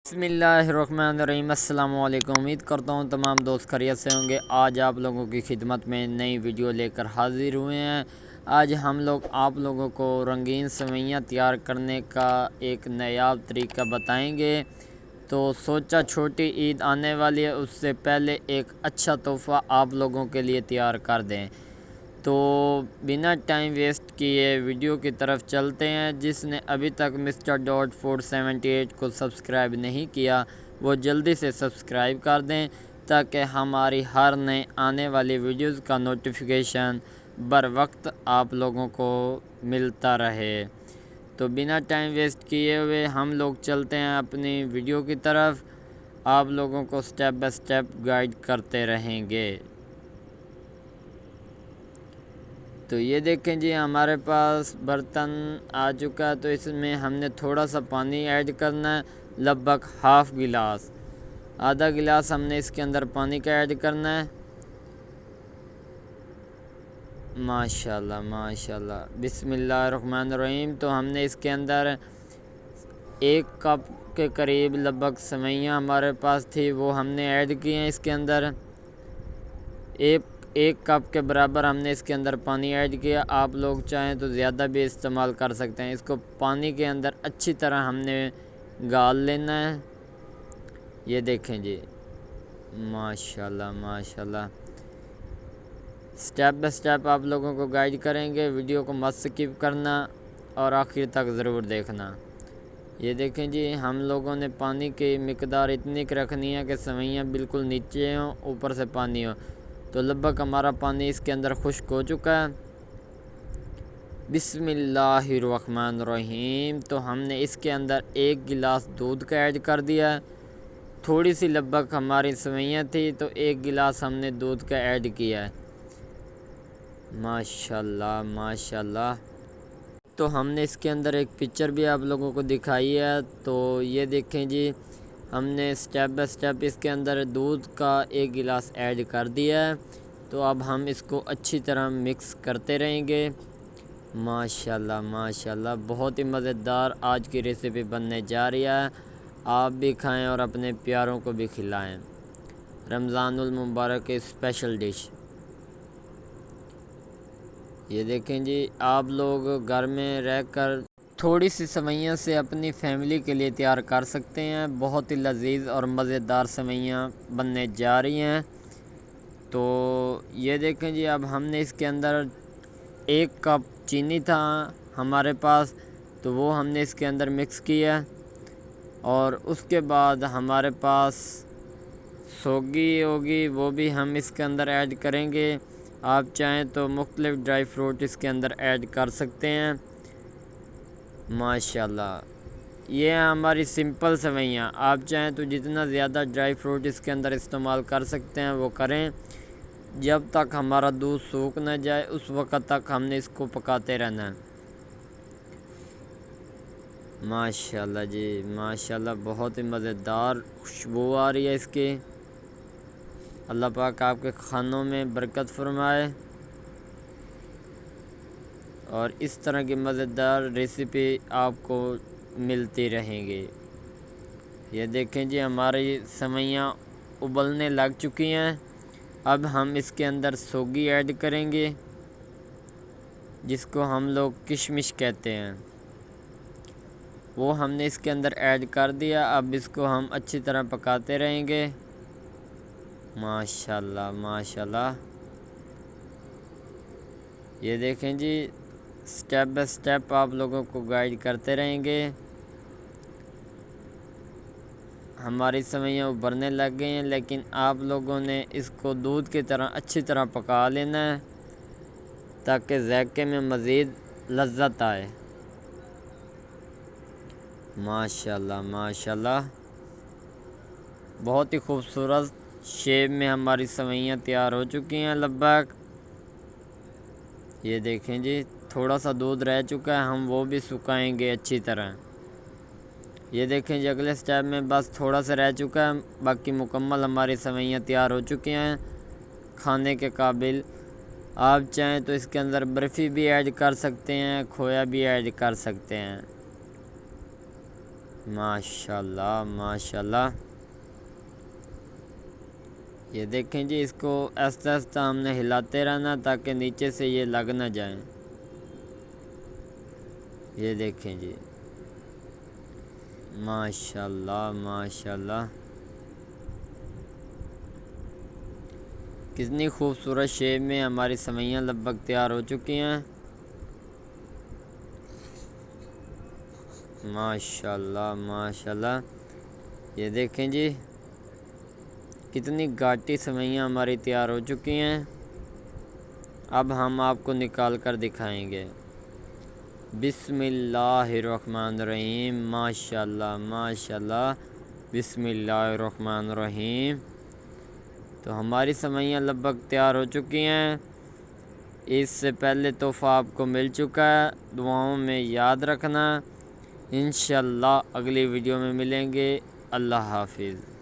بسم اللہ الرحمن الرحیم۔ السلام علیکم۔ امید کرتا ہوں تمام دوست خیریت سے ہوں گے۔ آج آپ لوگوں کی خدمت میں نئی ویڈیو لے کر حاضر ہوئے ہیں۔ آج ہم لوگ آپ لوگوں کو رنگین سوئیاں تیار کرنے کا ایک نایاب طریقہ بتائیں گے۔ تو سوچا چھوٹی عید آنے والی ہے، اس سے پہلے ایک اچھا تحفہ آپ لوگوں کے لیے تیار کر دیں۔ تو بنا ٹائم ویسٹ کیے ویڈیو کی طرف چلتے ہیں۔ جس نے ابھی تک Mr.478 کو سبسکرائب نہیں کیا وہ جلدی سے سبسکرائب کر دیں تاکہ ہماری ہر نئے آنے والی ویڈیوز کا نوٹیفیکیشن بر وقت آپ لوگوں کو ملتا رہے۔ تو بنا ٹائم ویسٹ کیے ہوئے ہم لوگ چلتے ہیں اپنی ویڈیو کی طرف، آپ لوگوں کو سٹیپ بائی سٹیپ گائیڈ کرتے رہیں گے۔ تو یہ دیکھیں جی، ہمارے پاس برتن آ چکا ہے۔ تو اس میں ہم نے تھوڑا سا پانی ایڈ کرنا ہے، لگ بھگ ہاف گلاس، آدھا گلاس ہم نے اس کے اندر پانی کا ایڈ کرنا ہے۔ ماشاءاللہ ماشاءاللہ، بسم اللہ الرحمن الرحیم۔ تو ہم نے اس کے اندر 1 کپ کے قریب لگ بھگ سوئیاں ہمارے پاس تھی، وہ ہم نے ایڈ کی ہیں اس کے اندر۔ ایک کپ کے برابر ہم نے اس کے اندر پانی ایڈ کیا۔ آپ لوگ چاہیں تو زیادہ بھی استعمال کر سکتے ہیں۔ اس کو پانی کے اندر اچھی طرح ہم نے گال لینا ہے۔ یہ دیکھیں جی، ماشاءاللہ ماشاءاللہ، سٹیپ بائی سٹیپ آپ لوگوں کو گائیڈ کریں گے۔ ویڈیو کو مت سکپ کرنا اور آخر تک ضرور دیکھنا۔ یہ دیکھیں جی، ہم لوگوں نے پانی کی مقدار اتنی رکھنی ہے کہ سوئیاں بالکل نیچے ہوں، اوپر سے پانی ہو۔ تو لگ بھگ ہمارا پانی اس کے اندر خشک ہو چکا ہے۔ بسم اللہ الرحمن الرحیم۔ تو ہم نے اس کے اندر 1 گلاس دودھ کا ایڈ کر دیا ہے۔ تھوڑی سی لگ بھگ ہماری سوئیاں تھی تو 1 گلاس ہم نے دودھ کا ایڈ کیا ہے۔ ماشاءاللہ ماشاءاللہ۔ تو ہم نے اس کے اندر ایک پکچر بھی آپ لوگوں کو دکھائی ہے۔ تو یہ دیکھیں جی، ہم نے سٹیپ بائی سٹیپ اس کے اندر دودھ کا 1 گلاس ایڈ کر دیا ہے۔ تو اب ہم اس کو اچھی طرح مکس کرتے رہیں گے۔ ماشاءاللہ ماشاءاللہ، بہت ہی مزیدار آج کی ریسیپی بننے جا رہی ہے۔ آپ بھی کھائیں اور اپنے پیاروں کو بھی کھلائیں۔ رمضان المبارک کی اسپیشل ڈش۔ یہ دیکھیں جی، آپ لوگ گھر میں رہ کر تھوڑی سی سوئیاں سے اپنی فیملی کے لیے تیار کر سکتے ہیں۔ بہت ہی لذیذ اور مزیدار سوئیاں بننے جا رہی ہیں۔ تو یہ دیکھیں جی، اب ہم نے اس کے اندر 1 کپ چینی تھا ہمارے پاس، تو وہ ہم نے اس کے اندر مکس کیا، اور اس کے بعد ہمارے پاس سوگی ہوگی، وہ بھی ہم اس کے اندر ایڈ کریں گے۔ آپ چاہیں تو مختلف ڈرائی فروٹ اس کے اندر ایڈ کر سکتے ہیں۔ ماشاءاللہ، یہ ہماری سمپل سوئیاں، آپ چاہیں تو جتنا زیادہ ڈرائی فروٹ اس کے اندر استعمال کر سکتے ہیں وہ کریں۔ جب تک ہمارا دودھ سوکھ نہ جائے اس وقت تک ہم نے اس کو پکاتے رہنا ہے۔ ماشاءاللہ جی ماشاءاللہ، بہت ہی مزیدار خوشبو آ رہی ہے اس کی۔ اللہ پاک آپ کے کھانوں میں برکت فرمائے، اور اس طرح کی مزیدار ریسیپی آپ کو ملتی رہیں گی۔ یہ دیکھیں جی، ہماری سوئیاں ابلنے لگ چکی ہیں۔ اب ہم اس کے اندر سوگی ایڈ کریں گے، جس کو ہم لوگ کشمش کہتے ہیں۔ وہ ہم نے اس کے اندر ایڈ کر دیا۔ اب اس کو ہم اچھی طرح پکاتے رہیں گے۔ ماشاءاللہ ماشاءاللہ، یہ دیکھیں جی، سٹیپ بائی سٹیپ آپ لوگوں کو گائیڈ کرتے رہیں گے۔ ہماری سوئیاں ابلنے لگ گئی ہیں، لیکن آپ لوگوں نے اس کو دودھ کی طرح اچھی طرح پکا لینا ہے تاکہ ذائقے میں مزید لذت آئے۔ ماشاءاللہ ماشاءاللہ، بہت ہی خوبصورت شیپ میں ہماری سوئیاں تیار ہو چکی ہیں لگ بھگ۔ یہ دیکھیں جی، تھوڑا سا دودھ رہ چکا ہے، ہم وہ بھی سکھائیں گے اچھی طرح۔ یہ دیکھیں جی، اگلے سٹیپ میں بس تھوڑا سا رہ چکا ہے، باقی مکمل ہماری سوئیاں تیار ہو چکی ہیں کھانے کے قابل۔ آپ چاہیں تو اس کے اندر برفی بھی ایڈ کر سکتے ہیں، کھویا بھی ایڈ کر سکتے ہیں۔ ماشاءاللہ ماشاءاللہ۔ یہ دیکھیں جی، اس کو آہستہ آہستہ ہم نے ہلاتے رہنا تاکہ نیچے سے یہ لگ نہ جائیں۔ یہ دیکھیں جی، ماشاءاللہ ماشاءاللہ، کتنی خوبصورت شیپ میں ہماری سوئیاں لگ بھگ تیار ہو چکی ہیں۔ ماشاءاللہ ماشاءاللہ، یہ دیکھیں جی، کتنی گاٹی سوئیاں ہماری تیار ہو چکی ہیں۔ اب ہم آپ کو نکال کر دکھائیں گے۔ بسم اللہ الرحمن الرحیم، ماشاءاللہ ماشاءاللہ، بسم اللہ الرحمن الرحیم۔ تو ہماری سوئیاں لگ بھگ تیار ہو چکی ہیں۔ اس سے پہلے تحفہ آپ کو مل چکا ہے، دعاؤں میں یاد رکھنا۔ انشاءاللہ اگلی ویڈیو میں ملیں گے۔ اللہ حافظ۔